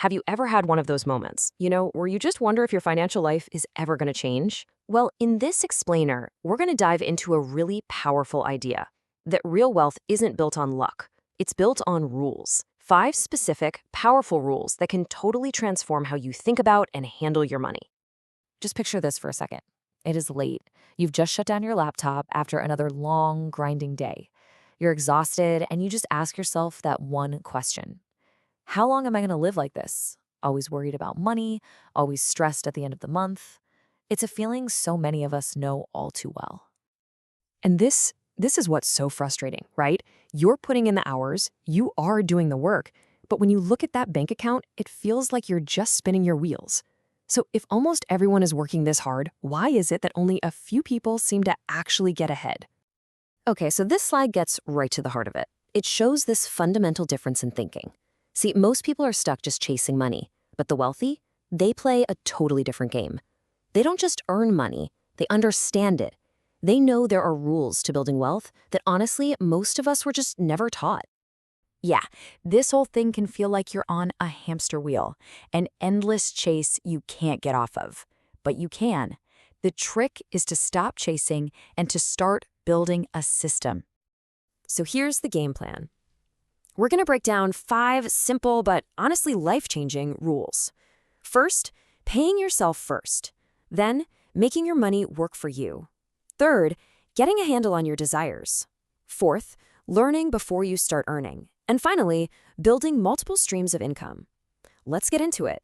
Have you ever had one of those moments, where you just wonder if your financial life is ever going to change? Well, in this explainer, we're going to dive into a really powerful idea that real wealth isn't built on luck. It's built on rules. 5 specific, powerful rules that can totally transform how you think about and handle your money. Just picture this for a second. It is late. You've just shut down your laptop after another long, grinding day. You're exhausted, and you just ask yourself that one question. How long am I going to live like this? Always worried about money, always stressed at the end of the month. It's a feeling so many of us know all too well. And this is what's so frustrating, right? You're putting in the hours, you are doing the work, but when you look at that bank account, it feels like you're just spinning your wheels. So if almost everyone is working this hard, why is it that only a few people seem to actually get ahead? Okay, so this slide gets right to the heart of it. It shows this fundamental difference in thinking. See, most people are stuck just chasing money, but the wealthy, they play a totally different game. They don't just earn money, they understand it. They know there are rules to building wealth that honestly, most of us were just never taught. Yeah, this whole thing can feel like you're on a hamster wheel, an endless chase you can't get off of. But you can. The trick is to stop chasing and to start building a system. So here's the game plan. We're going to break down 5 simple but honestly life-changing rules. First, paying yourself first. Then, making your money work for you. Third, getting a handle on your desires. Fourth, learning before you start earning. And finally, building multiple streams of income. Let's get into it.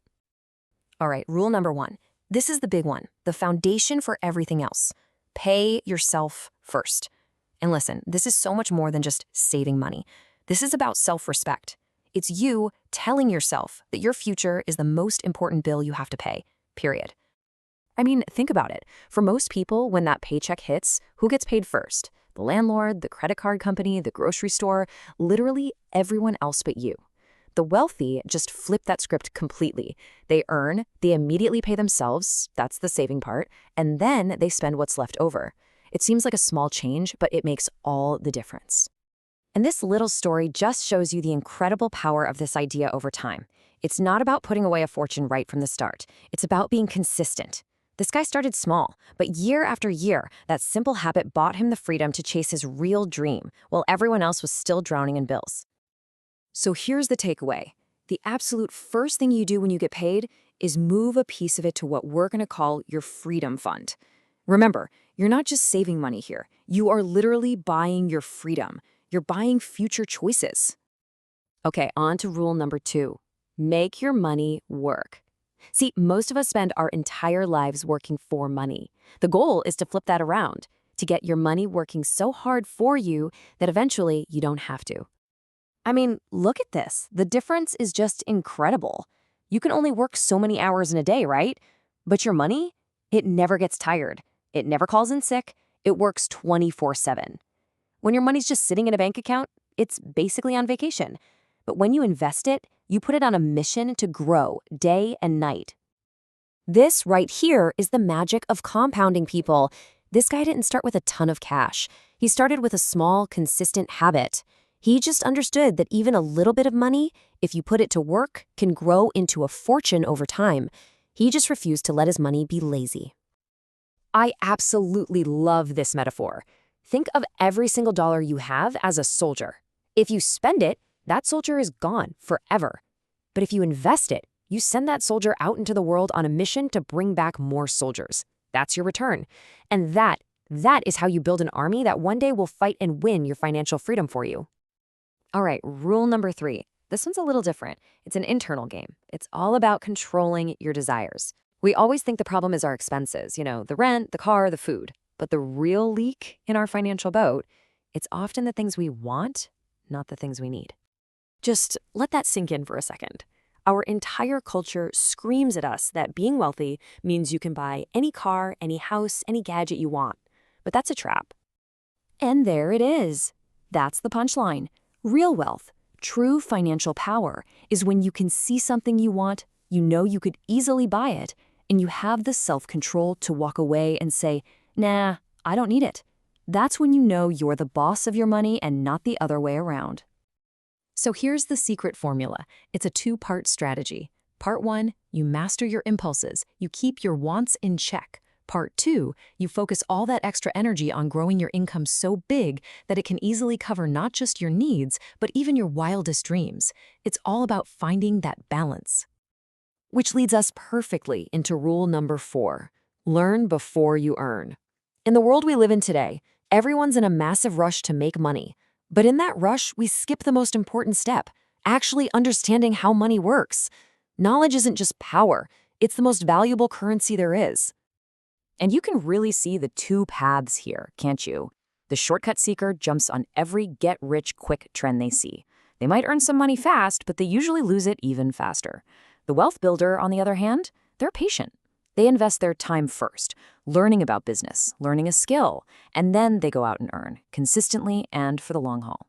All right, rule number 1. This is the big one, the foundation for everything else. Pay yourself first. And listen, this is so much more than just saving money. This is about self-respect. It's you telling yourself that your future is the most important bill you have to pay, period. I mean, think about it. For most people, when that paycheck hits, who gets paid first? The landlord, the credit card company, the grocery store, literally everyone else but you. The wealthy just flip that script completely. They earn, they immediately pay themselves, that's the saving part, and then they spend what's left over. It seems like a small change, but it makes all the difference. And this little story just shows you the incredible power of this idea over time. It's not about putting away a fortune right from the start. It's about being consistent. This guy started small, but year after year, that simple habit bought him the freedom to chase his real dream, while everyone else was still drowning in bills. So here's the takeaway. The absolute first thing you do when you get paid is move a piece of it to what we're going to call your freedom fund. Remember, you're not just saving money here. You are literally buying your freedom. You're buying future choices. Okay, on to rule number 2. Make your money work. See, most of us spend our entire lives working for money. The goal is to flip that around, to get your money working so hard for you that eventually you don't have to. I mean, look at this. The difference is just incredible. You can only work so many hours in a day, right? But your money, it never gets tired. It never calls in sick. It works 24/7. When your money's just sitting in a bank account, it's basically on vacation. But when you invest it, you put it on a mission to grow day and night. This right here is the magic of compounding, people. This guy didn't start with a ton of cash. He started with a small, consistent habit. He just understood that even a little bit of money, if you put it to work, can grow into a fortune over time. He just refused to let his money be lazy. I absolutely love this metaphor. Think of every single dollar you have as a soldier. If you spend it, that soldier is gone forever. But if you invest it, you send that soldier out into the world on a mission to bring back more soldiers. That's your return. And that is how you build an army that one day will fight and win your financial freedom for you. All right, rule number 3. This one's a little different. It's an internal game. It's all about controlling your desires. We always think the problem is our expenses, the rent, the car, the food. But the real leak in our financial boat, it's often the things we want, not the things we need. Just let that sink in for a second. Our entire culture screams at us that being wealthy means you can buy any car, any house, any gadget you want. But that's a trap. And there it is. That's the punchline. Real wealth, true financial power, is when you can see something you want, you know you could easily buy it, and you have the self-control to walk away and say, nah, I don't need it. That's when you know you're the boss of your money and not the other way around. So here's the secret formula. It's a 2-part strategy. Part 1, you master your impulses. You keep your wants in check. Part 2, you focus all that extra energy on growing your income so big that it can easily cover not just your needs, but even your wildest dreams. It's all about finding that balance. Which leads us perfectly into rule number 4. Learn before you earn. In the world we live in today, everyone's in a massive rush to make money. But in that rush, we skip the most important step, actually understanding how money works. Knowledge isn't just power, it's the most valuable currency there is. And you can really see the two paths here, can't you? The shortcut seeker jumps on every get-rich-quick trend they see. They might earn some money fast, but they usually lose it even faster. The wealth builder, on the other hand, they're patient. They invest their time first, learning about business, learning a skill, and then they go out and earn, consistently and for the long haul.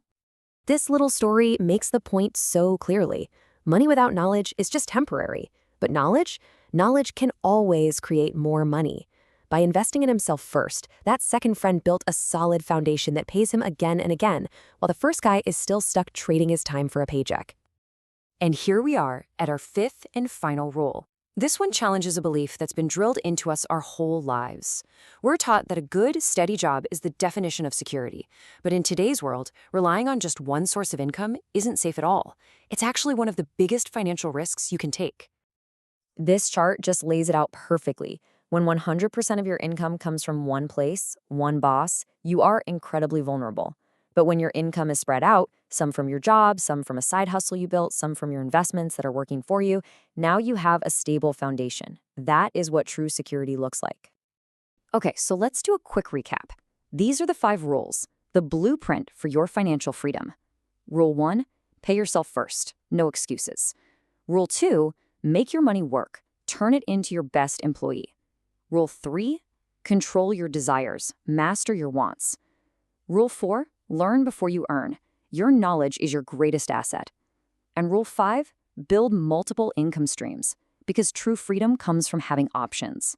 This little story makes the point so clearly. Money without knowledge is just temporary. But knowledge can always create more money. By investing in himself first, that second friend built a solid foundation that pays him again and again, while the first guy is still stuck trading his time for a paycheck. And here we are at our 5th and final rule. This one challenges a belief that's been drilled into us our whole lives. We're taught that a good, steady job is the definition of security. But in today's world, relying on just one source of income isn't safe at all. It's actually one of the biggest financial risks you can take. This chart just lays it out perfectly. When 100% of your income comes from one place, one boss, you are incredibly vulnerable. But when your income is spread out, some from your job, some from a side hustle you built, some from your investments that are working for you, now you have a stable foundation. That is what true security looks like. Okay, so let's do a quick recap. These are the 5 rules, the blueprint for your financial freedom. Rule 1, pay yourself first, no excuses. Rule 2, make your money work, turn it into your best employee. Rule 3, control your desires, master your wants. Rule 4, learn before you earn. Your knowledge is your greatest asset. And Rule 5, build multiple income streams, because true freedom comes from having options.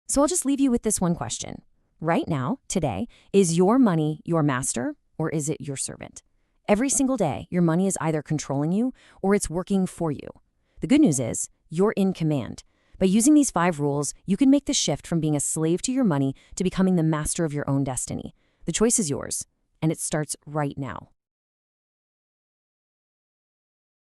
So I'll just leave you with this one question. Right now, today, is your money your master or is it your servant? Every single day, your money is either controlling you or it's working for you. The good news is you're in command. By using these 5 rules, you can make the shift from being a slave to your money to becoming the master of your own destiny. The choice is yours, and it starts right now.